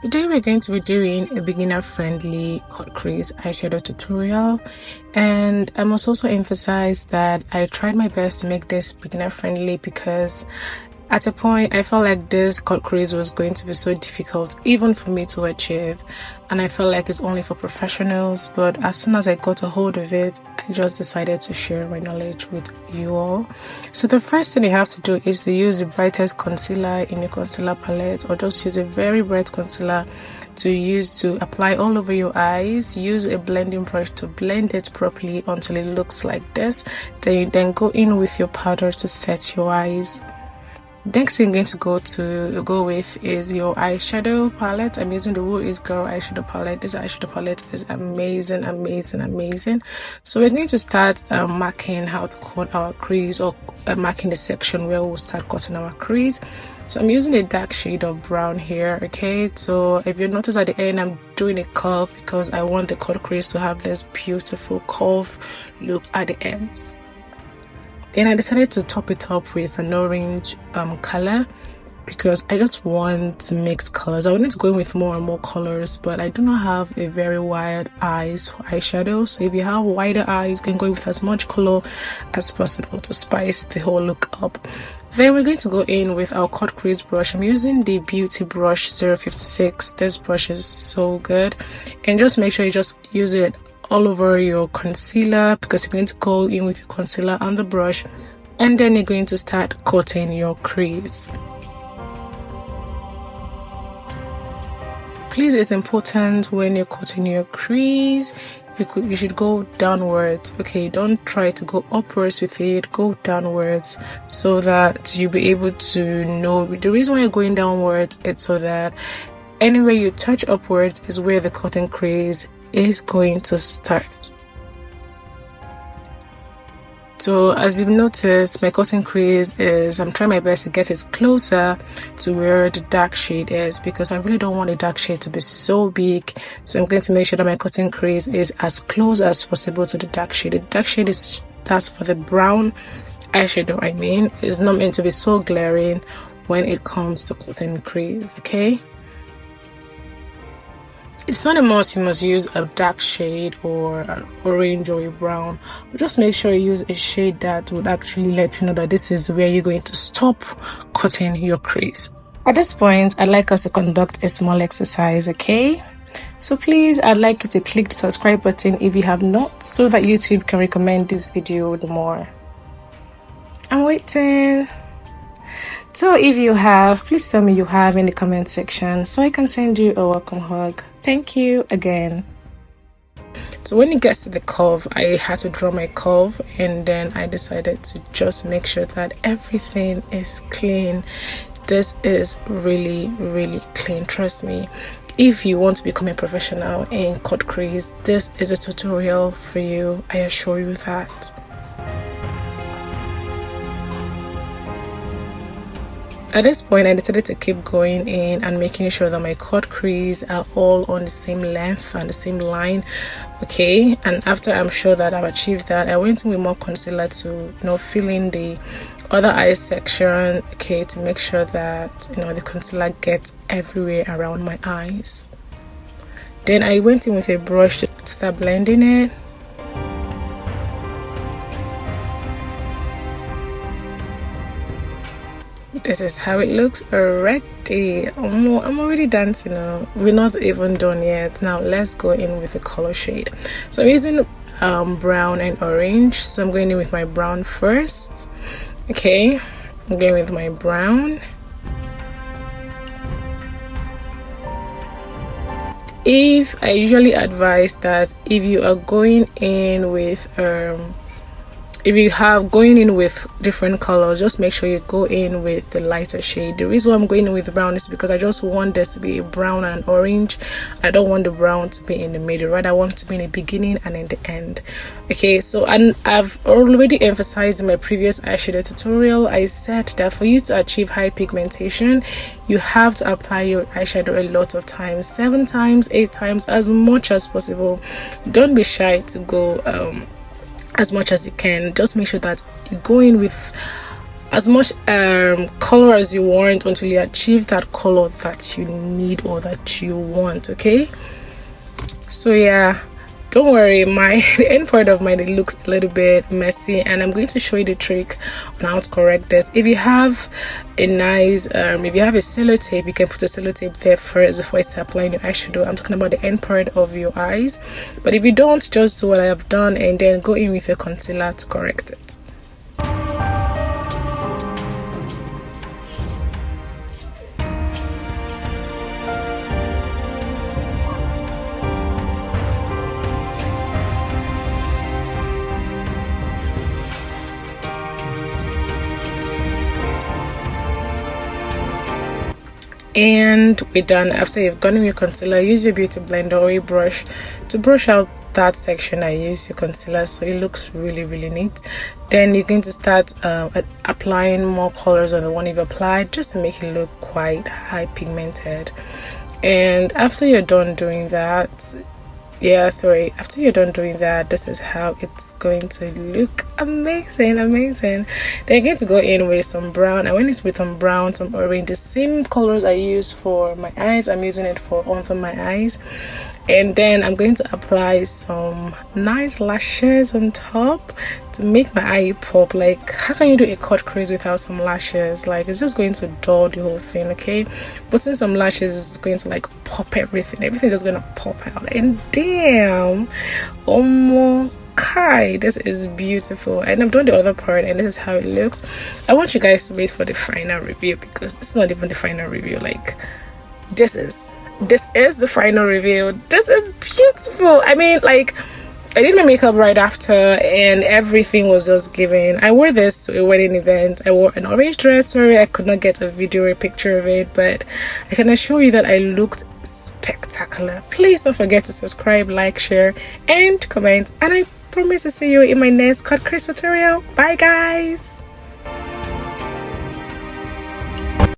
Today we're going to be doing a beginner-friendly cut crease eyeshadow tutorial, and I must also emphasize that I tried my best to make this beginner-friendly because at a point I felt like this cut crease was going to be so difficult even for me to achieve, and I felt like it's only for professionals. But as soon as I got a hold of it, I just decided to share my knowledge with you all. So the first thing you have to do is to use the brightest concealer in your concealer palette, or just use a very bright concealer to use to apply all over your eyes. Use a blending brush to blend it properly until it looks like this. Then go in with your powder to set your eyes. Next thing I'm going to go with is your eyeshadow palette. I'm using the Woo Is Girl eyeshadow palette. This eyeshadow palette is amazing. So we're going to start marking how to cut our crease, or marking the section where we'll start cutting our crease. So I'm using a dark shade of brown here. Okay, so if you notice at the end, I'm doing a curve because I want the cut crease to have this beautiful curve look at the end. Then I decided to top it up with an orange color because I just want mixed colors. I wanted to go in with more and more colors, but I do not have a very wide eyes for eyeshadow. So if you have wider eyes, you can go with as much color as possible to spice the whole look up. Then we're going to go in with our cut crease brush. I'm using the Beauty Brush 056. This brush is so good, and just make sure you just use it all over your concealer because you're going to go in with your concealer on the brush, and then you're going to start cutting your crease. Please, it's important when you're cutting your crease, you should go downwards. Okay, don't try to go upwards with it, go downwards so that you'll be able to know. The reason why you're going downwards is so that anywhere you touch upwards is where the cutting crease is going to start. So as you've noticed, my cutting crease is, I'm trying my best to get it closer to where the dark shade is because I really don't want the dark shade to be so big. So I'm going to make sure that my cutting crease is as close as possible to the dark shade. The dark shade that's for the brown eyeshadow. I mean, it's not meant to be so glaring when it comes to cutting crease. Okay, it's not a must you must use a dark shade or an orange or a brown, but just make sure you use a shade that would actually let you know that this is where you're going to stop cutting your crease. At this point, I'd like us to conduct a small exercise. Okay, so please, I'd like you to click the subscribe button if you have not, so that YouTube can recommend this video the more. I'm waiting. So if you have, please tell me you have in the comment section so I can send you a welcome hug. Thank you again. So when it gets to the curve, I had to draw my curve, and then I decided to just make sure that everything is clean. This is really clean, trust me. If you want to become a professional in cut crease, this is a tutorial for you, I assure you that. At this point, I decided to keep going in and making sure that my cut crease are all on the same length and the same line. Okay, and after I'm sure that I've achieved that, I went in with more concealer to fill in the other eye section. Okay, to make sure that the concealer gets everywhere around my eyes. Then I went in with a brush to start blending it. This is how it looks already. I'm already dancing now. We're not even done yet. Now let's go in with the color shade. So I'm using brown and orange. So I'm going in with my brown first. Okay, I'm going with my brown. I usually advise that if you are going in with going in with different colors, just make sure you go in with the lighter shade. The reason why I'm going in with brown is because I just want this to be a brown and orange. I don't want the brown to be in the middle, right? I want it to be in the beginning and in the end. Okay, so, and I've already emphasized in my previous eyeshadow tutorial, I said that for you to achieve high pigmentation, you have to apply your eyeshadow a lot of times, 7 times, 8 times, as much as possible. Don't be shy to go as much as you can. Just make sure that you go in with as much color as you want until you achieve that color that you need or that you want. Okay, so yeah, don't worry, the end part of mine, it looks a little bit messy, and I'm going to show you the trick on how to correct this. If you have a nice if you have a sellotape, you can put a sellotape there first before you start applying your eyeshadow. I'm talking about the end part of your eyes, but if you don't, just do what I have done and then go in with a concealer to correct it. And we're done. After you've gone in your concealer, use your beauty blender or a brush to brush out that section. I use your concealer so it looks really neat. Then you're going to start applying more colors on the one you've applied, just to make it look quite high pigmented. And after you're done doing that, after you're done doing that, this is how it's going to look. Amazing. Then you're going to go in with some brown. I went in with some brown, some orange, the same colors I use for my eyes. I'm using it for under my eyes. And then I'm going to apply some nice lashes on top to make my eye pop. Like, how can you do a cut crease without some lashes? Like, it's just going to dull the whole thing. Okay, putting some lashes is going to like pop everything just going to pop out. And damn, oh my Kai, this is beautiful. And I've done the other part, and this is how it looks. I want you guys to wait for the final review, because this is not even the final review. Like, this is the final review. This is beautiful. I mean, like, I did my makeup right after and everything was just given. I wore this to a wedding event. I wore an orange dress. Sorry, I could not get a video or a picture of it, but I can assure you that I looked spectacular. Please don't forget to subscribe, like, share, and comment. And I promise to see you in my next Cut-Crease tutorial. Bye, guys.